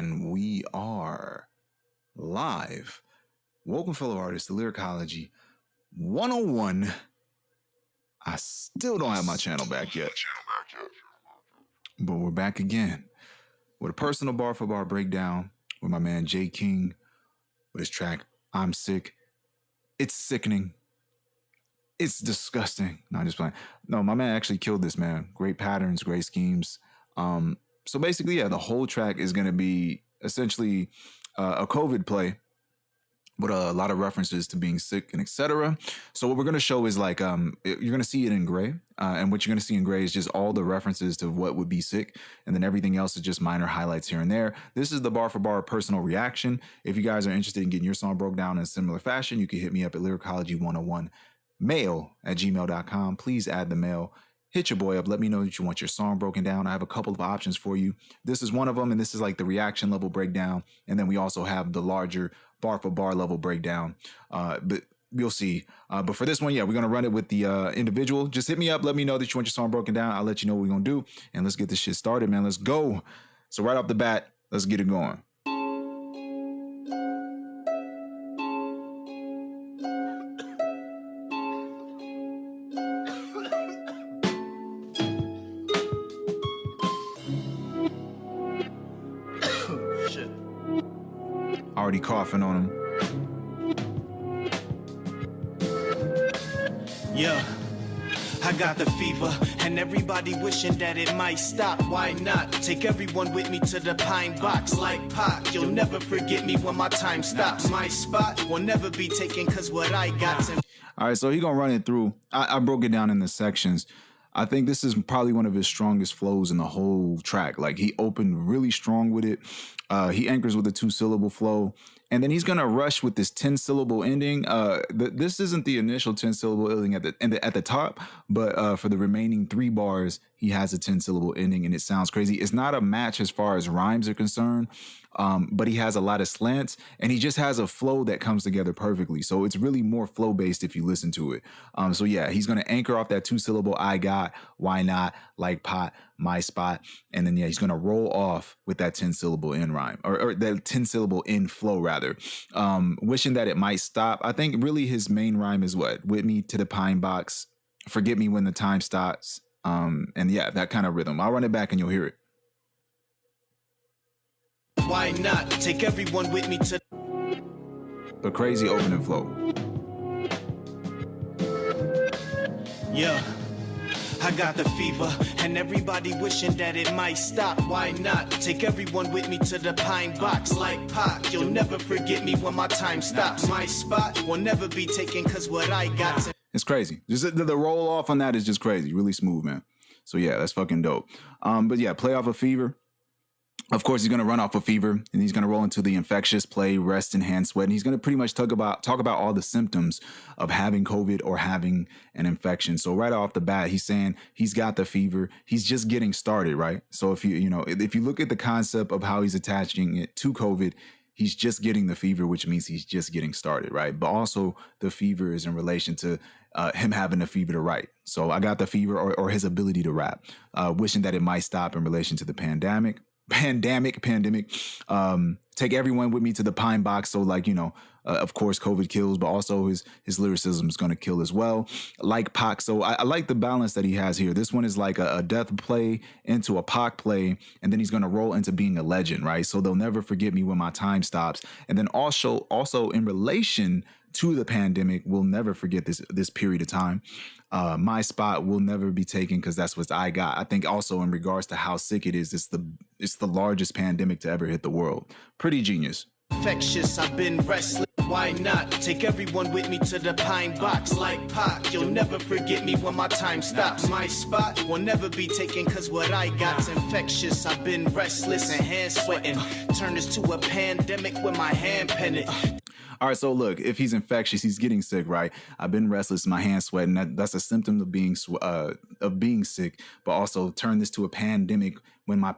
And we are live. Welcome, fellow artists, to Lyricology 101. I still don't have my channel back yet, but we're back again with a personal bar for bar breakdown with my man J King with his track I'm Sick. It's sickening. It's disgusting. No, I'm just playing. No, my man actually killed this, man. Great patterns, great schemes. So basically, yeah, the whole track is going to be essentially a COVID play with a lot of references to being sick and etc. So what we're going to show is like, you're going to see it in gray. And what you're going to see in gray is just all the references to what would be sick. And then everything else is just minor highlights here and there. This is the bar for bar personal reaction. If you guys are interested in getting your song broke down in a similar fashion, you can hit me up at lyricology101mail@gmail.com. Please add the mail. Hit your boy up. Let me know that you want your song broken down. I have a couple of options for you. This is one of them, and this is like the reaction level breakdown. And then we also have the larger bar for bar level breakdown. But you'll see. But for this one, yeah, we're going to run it with the individual. Just hit me up. Let me know that you want your song broken down. I'll let you know what we're going to do. And let's get this shit started, man. Let's go. So right off the bat, let's get it going. Already coughing on him. Yeah, I got the fever, and everybody wishing that it might stop. Why not? Take everyone with me to the pine box. Like Pac, you'll never forget me when my time stops. My spot will never be taken, cause what I got to... All right, so he gonna run it through. I broke it down in the sections. I think this is probably one of his strongest flows in the whole track. Like, he opened really strong with it. He anchors with a 2-syllable flow. And then he's going to rush with this 10-syllable ending. This isn't the initial 10-syllable ending at the top, but for the remaining 3 bars, he has a 10-syllable ending, and it sounds crazy. It's not a match as far as rhymes are concerned, but he has a lot of slants, and he just has a flow that comes together perfectly. So it's really more flow-based if you listen to it. So yeah, he's going to anchor off that 2-syllable I got, why not, like pot, my spot. And then, yeah, he's going to roll off with that 10-syllable in rhyme, or that 10-syllable in flow, rather. Wishing that it might stop. I think really his main rhyme is what? With me to the pine box, forget me when the time stops. And yeah, that kind of rhythm. I'll run it back and you'll hear it. Why not? Take everyone with me to... But crazy opening flow. Yeah, I got the fever, and everybody wishing that it might stop. Why not? Take everyone with me to the pine box. Like Pac, you'll never forget me when my time stops. My spot will never be taken, cause what I got to... It's crazy. Just the roll off on that is just crazy. Really smooth, man. So yeah, that's fucking dope. But yeah, play off of Fever. Of course, he's going to run off of Fever, and he's going to roll into the infectious play, rest, and hand sweat. And he's going to pretty much talk about all the symptoms of having COVID or having an infection. So right off the bat, he's saying he's got the fever. He's just getting started, right? So if you look at the concept of how he's attaching it to COVID, he's just getting the fever, which means he's just getting started, right? But also the fever is in relation to him having the fever to write. So I got the fever, or his ability to rap, wishing that it might stop in relation to the pandemic. Take everyone with me to the pine box. So like, of course, COVID kills, but also his lyricism is going to kill as well. Like Pac. So I like the balance that he has here. This one is like a death play into a Pac play, and then he's going to roll into being a legend, right? So they'll never forget me when my time stops. And then also in relation to the pandemic, we'll never forget this period of time. My spot will never be taken, because that's what I got. I think also in regards to how sick it is, it's the largest pandemic to ever hit the world. Pretty genius. Infectious, I've been restless. Why not? Take everyone with me to the pine box. Like Pac, you'll never forget me when my time stops. My spot will never be taken, cause what I got's infectious. I've been restless and hand sweating. Turn this to a pandemic with my hand pen it. All right, so look, if he's infectious, he's getting sick, right? I've been restless, my hands sweating. That's a symptom of being sick. But also turn this to a pandemic when my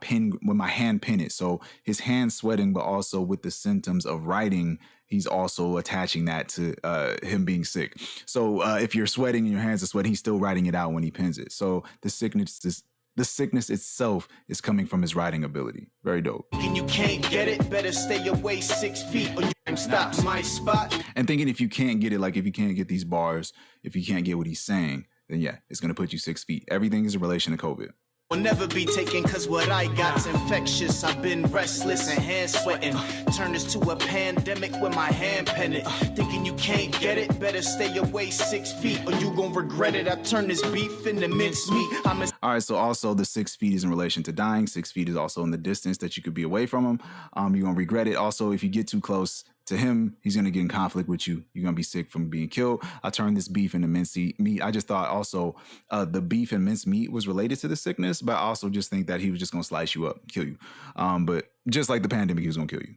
hand pen it. So his hands sweating, but also with the symptoms of writing, he's also attaching that to him being sick. So if you're sweating and your hands are sweating, he's still writing it out when he pens it. So the sickness is the sickness itself is coming from his writing ability. Very dope. And you can't get it, better stay away 6 feet or you stops my spot. And thinking if you can't get it, like if you can't get these bars, if you can't get what he's saying, then yeah, it's going to put you 6 feet. Everything is in relation to COVID. Will never be taken cause what I got's infectious. I've been restless and hand sweating. Turn this to a pandemic with my hand pen it. Thinking you can't get it, better stay away 6 feet or you gon' regret it. I turn this beef into mincemeat. All right, so also the 6 feet is in relation to dying. 6 feet is also in the distance that you could be away from him. You're gonna regret it. Also, if you get too close to him, he's gonna get in conflict with you. You're gonna be sick from being killed. I turned this beef into mince meat. I just thought also the beef and mince meat was related to the sickness, but I also just think that he was just gonna slice you up, kill you. But just like the pandemic, he was gonna kill you.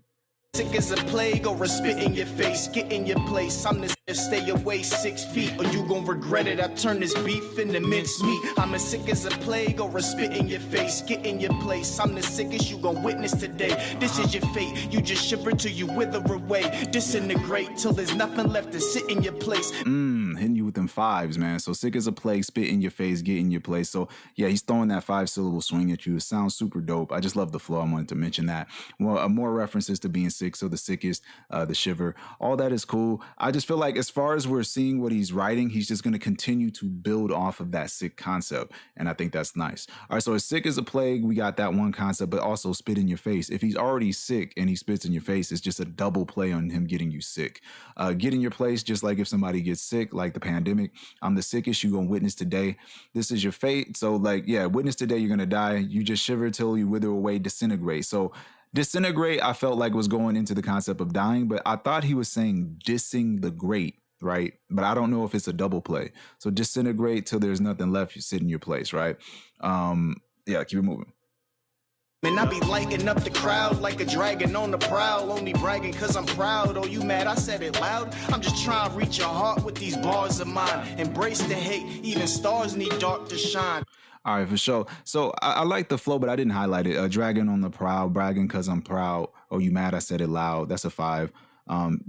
Sick as a plague or a spit in your face, get in your place. I'm the stay away 6 feet or you gon' regret it. I turn this beef into mincemeat. I'm as sick as a plague or a spit in your face, get in your place. I'm the sickest you gon' witness today. This is your fate, you just shiver till you wither away. Disintegrate till there's nothing left to sit in your place. Hitting you with them fives, man. So sick as a plague, spit in your face, get in your place. So yeah, he's throwing that 5-syllable swing at you. It sounds super dope. I just love the flow. I wanted to mention that. Well, more references to being sick. So the sickest, the shiver, all that is cool. I just feel like as far as we're seeing what he's writing, he's just going to continue to build off of that sick concept. And I think that's nice. All right, so as sick as a plague, we got that one concept, but also spit in your face. If he's already sick and he spits in your face, it's just a double play on him getting you sick. Get in your place, just like if somebody gets sick, like the pandemic. I'm the sickest you gonna witness today. This is your fate. So like, yeah, witness today, you're gonna die. You just shiver till you wither away, disintegrate. So disintegrate, I felt like was going into the concept of dying, but I thought he was saying dissing the great, right? But I don't know if it's a double play. So disintegrate till there's nothing left. You sit in your place, right? Yeah, keep it moving. Man, I be lighting up the crowd like a dragon on the prowl. Only bragging cause I'm proud. Oh, you mad? I said it loud. I'm just trying to reach your heart with these bars of mine. Embrace the hate. Even stars need dark to shine. All right, for sure. So I like the flow, but I didn't highlight it. Dragon on the prowl, bragging cause I'm proud. Oh, you mad? I said it loud. That's a 5.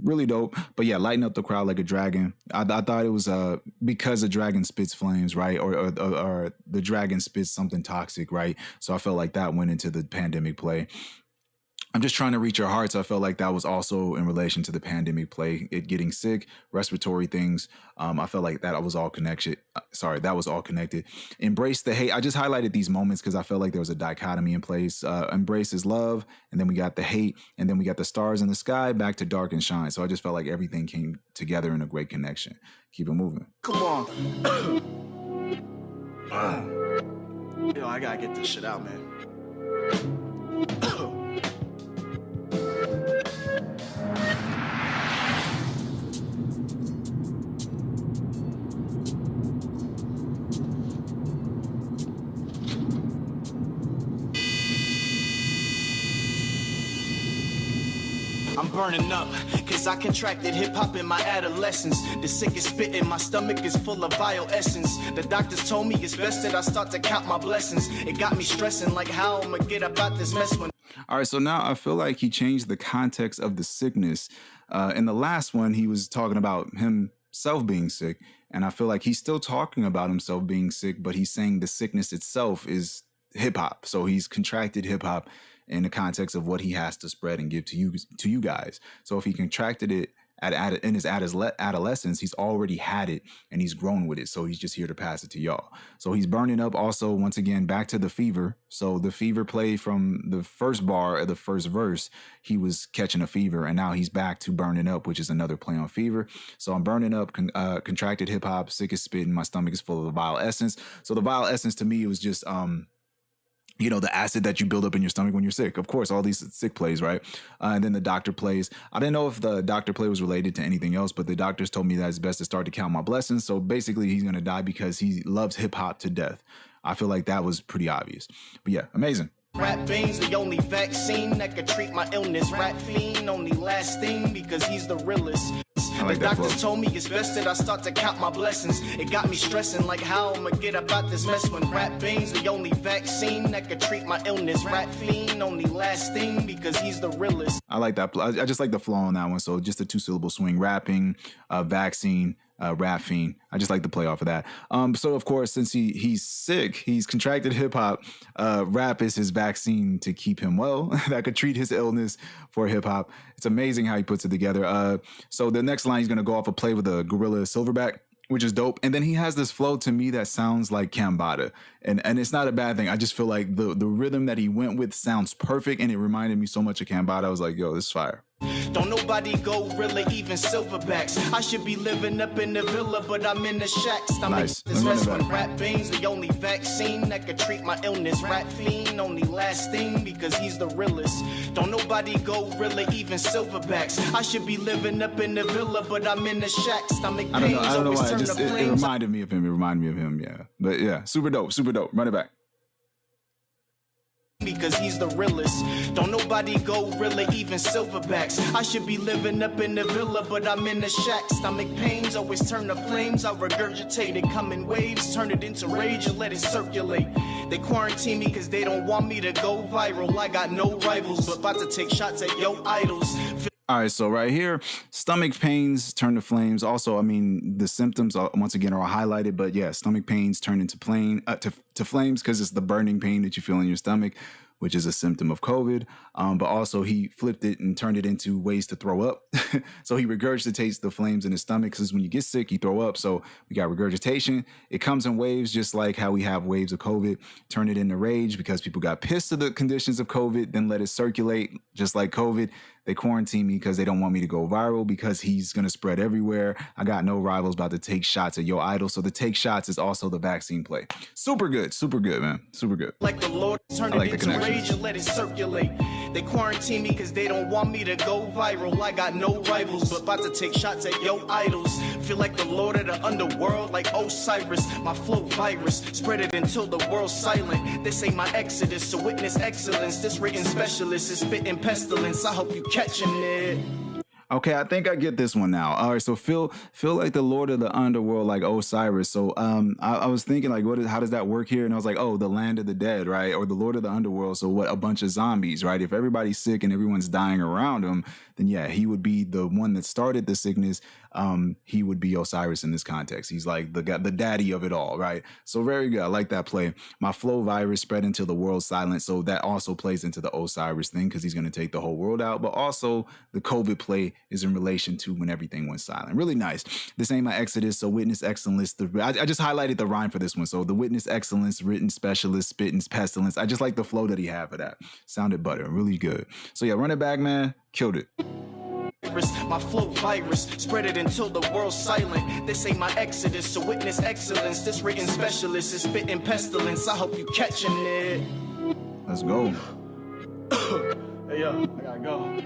Really dope. But yeah, lighten up the crowd like a dragon. I thought it was because a dragon spits flames, right? Or the dragon spits something toxic, right? So I felt like that went into the pandemic play. I'm just trying to reach your heart. So I felt like that was also in relation to the pandemic play, it getting sick, respiratory things. I felt like that was all connected. That was all connected. Embrace the hate. I just highlighted these moments because I felt like there was a dichotomy in place. Embrace is love. And then we got the hate. And then we got the stars in the sky back to dark and shine. So I just felt like everything came together in a great connection. Keep it moving. Come on. Yo, I gotta get this shit out, man. I'm burning up, cause I contracted hip-hop in my adolescence. The sickest spit in my stomach is full of vile essence. The doctors told me it's best that I start to count my blessings. It got me stressing like how I'ma get about this mess when... All right, so now I feel like he changed the context of the sickness. In the last one, he was talking about himself being sick, and I feel like he's still talking about himself being sick, but he's saying the sickness itself is hip-hop. So he's contracted hip-hop in the context of what he has to spread and give to you guys. So if he contracted it in his adolescence, he's already had it and he's grown with it. So he's just here to pass it to y'all. So he's burning up also, once again, back to the fever. So the fever play from the first bar of the first verse, he was catching a fever, and now he's back to burning up, which is another play on fever. So I'm burning up, contracted hip hop, sick as spitting, my stomach is full of the vile essence. So the vile essence to me was just, the acid that you build up in your stomach when you're sick. Of course, all these sick plays, right? And then the doctor plays. I didn't know if the doctor play was related to anything else, but the doctors told me that it's best to start to count my blessings. So basically, he's going to die because he loves hip hop to death. I feel like that was pretty obvious. But yeah, amazing. Rap beans, the only vaccine that could treat my illness. Rap fiend, only last thing because he's the realest. Like the doctors told me it's best that I start to count my blessings. It got me stressing like how I'ma get about this mess when rap beans, the only vaccine that could treat my illness. Rap fiend, only last thing because he's the realest. I like that. I just like the flow on that one. So just a 2-syllable swing, rapping, vaccine, Rap Fiend. I just like to play off of that. So of course, since he's sick, he's contracted hip hop. Rap is his vaccine to keep him well. That could treat his illness for hip hop. It's amazing how he puts it together. So the next line, he's gonna go off a play with a gorilla silverback, which is dope. And then he has this flow to me that sounds like Kambada. And it's not a bad thing. I just feel like the rhythm that he went with sounds perfect, and it reminded me so much of Kambada. I was like, yo, this is fire. Don't nobody go really even silverbacks. I should be living up in the villa, but I'm in the shack. Nice. This restaurant rap beans, the only vaccine that could treat my illness. Rap fiend, only lasting because he's the realest. Don't nobody go really even silverbacks. I should be living up in the villa, but I'm in the shack. Stomach pains, I don't know why. It flames. reminded me of him. It reminded me of him. Yeah. But yeah, super dope. Super dope. Run it back. Because he's the realest. Don't nobody go really even silverbacks. I should be living up in the villa, but I'm in the shack. Stomach pains always turn to flames. I regurgitate it, come in waves, turn it into rage and let it circulate. They quarantine me cause they don't want me to go viral. I got no rivals, but about to take shots at yo idols. All right, so right here, stomach pains turn to flames. Also, I mean, the symptoms once again are all highlighted, but yeah, stomach pains turn into to flames because it's the burning pain that you feel in your stomach, which is a symptom of COVID. But also he flipped it and turned it into ways to throw up. So he regurgitates the flames in his stomach because when you get sick, you throw up. So we got regurgitation. It comes in waves, just like how we have waves of COVID. Turn it into rage because people got pissed at the conditions of COVID, then let it circulate just like COVID. They quarantine me because they don't want me to go viral because he's going to spread everywhere. I got no rivals about to take shots at your idol. So the take shots is also the vaccine play. Super good, man. Super good. Like the Lord turn it into rage and let it circulate. They quarantine me because they don't want me to go viral. I got no rivals, but about to take shots at yo idols. Feel like the Lord of the underworld, like Osiris. My flow virus, spread it until the world's silent. This ain't my exodus, so witness excellence. This written specialist is spitting pestilence. I hope you catching it. Okay, I think I get this one now. All right, so feel like the Lord of the Underworld, like Osiris. So I was thinking like, how does that work here? And I was like, oh, the land of the dead, right? Or the Lord of the Underworld. So what? A bunch of zombies, right? If everybody's sick and everyone's dying around him, then yeah, he would be the one that started the sickness. He would be Osiris in this context. He's like the daddy of it all, right? So very good. I like that play. My flow virus spread until the world's silent. So that also plays into the Osiris thing because he's going to take the whole world out. But also the COVID play is in relation to when everything went silent. Really nice. This ain't my exodus. So witness excellence. I just highlighted the rhyme for this one. So the witness excellence, written specialist, spitting pestilence. I just like the flow that he had for that. Sounded butter. Really good. So yeah, run it back, man. Killed it. My flow virus, spread it until the world's silent. This ain't my exodus, so witness excellence. This written specialist is spitting pestilence. I hope you catching it. Let's go. Hey yo, I gotta go.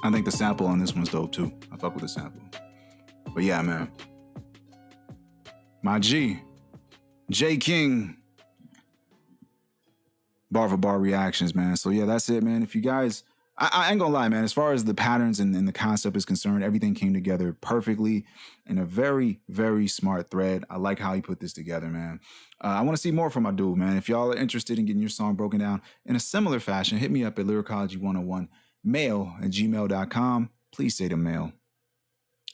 I think the sample on this one's dope too. I fuck with the sample. But yeah, man. My G. J King. Bar for bar reactions, man. So yeah, that's it, man. If you guys, I ain't gonna lie, man. As far as the patterns and the concept is concerned, everything came together perfectly in a very, very smart thread. I like how he put this together, man. I want to see more from my dude, man. If y'all are interested in getting your song broken down in a similar fashion, hit me up at Lyricologist101 mail@gmail.com. Please say the mail.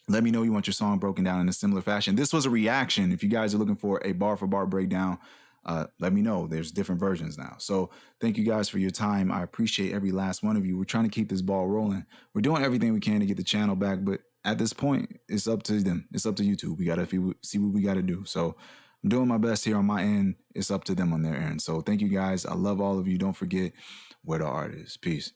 Let me know you want your song broken down in a similar fashion. This was a reaction. If you guys are looking for a bar for bar breakdown, let me know. There's different versions now. So thank you guys for your time. I appreciate every last one of you. We're trying to keep this ball rolling. We're doing everything we can to get the channel back, but at this point, it's up to them. It's up to YouTube. We got to see what we got to do. So I'm doing my best here on my end. It's up to them on their end. So thank you guys. I love all of you. Don't forget, we're the artists. Peace.